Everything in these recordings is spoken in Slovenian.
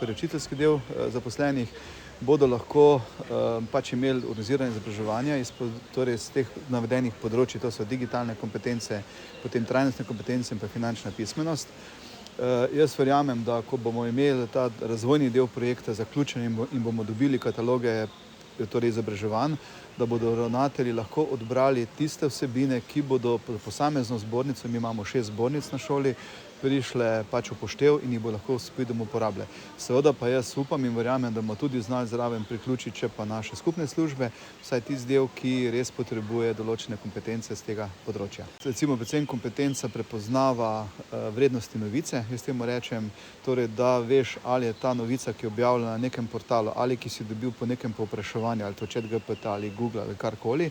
torej učiteljski del zaposlenih, bodo lahko pač imeli organizirane izobraževanja torej iz teh navedenih področij, to so digitalne kompetence, potem trajnostne kompetence in pa finančna pismenost. Jaz verjamem, da ko bomo imeli ta razvojni del projekta zaključen in bomo dobili kataloge torej izobraževanj, da bodo ravnatelji lahko odbrali tiste vsebine, ki bodo posamezno zbornico, mi imamo 6 zbornic na šoli, prišle pač v poštev in jih bo lahko s pridom uporabile. Seveda pa jaz upam in verjamem, da bomo tudi znali zraven priključiti še pa naše skupne službe, vsaj tisti del, ki res potrebuje določene kompetence z tega področja. Recimo predvsem kompetenca prepoznava vrednosti novice, jaz temu rečem, torej da veš, ali je ta novica, ki je objavljena na nekem portalu, ali ki si dobil po nekem povpraševanju, ali to ChatGPT ali Google ali karkoli,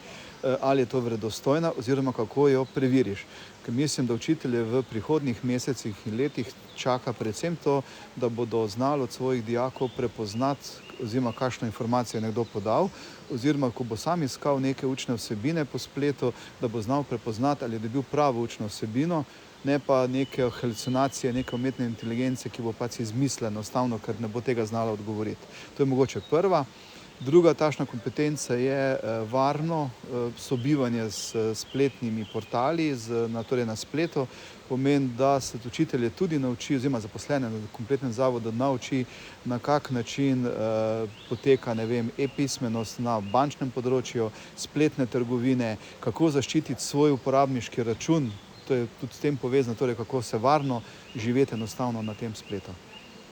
ali je to verodostojna oziroma kako jo preveriš. Ker mislim, da učitelje v prihodnjih mesecih in letih čaka predvsem to, da bodo znali od svojih dijakov prepoznati oziroma kakšno informacijo je nekdo podal, oziroma ko bo sam iskal neke učne vsebine po spletu, da bo znal prepoznati, ali je dobil pravo učno vsebino, ne pa neke halucinacije, neke umetne inteligence, ki bo pač izmislila enostavno, ker ne bo tega znala odgovoriti. To je mogoče prva. Druga takšna kompetenca je varno sobivanje s spletnimi portali, torej na spletu. Pomeni, da se učitelje tudi nauči, oziroma zaposlene na kompletnem zavodu nauči, na kak način poteka, ne vem, e-pismenost na bančnem področju, spletne trgovine, kako zaščititi svoj uporabniški račun, to je tudi s tem povezano, torej kako se varno živeti enostavno na tem spletu.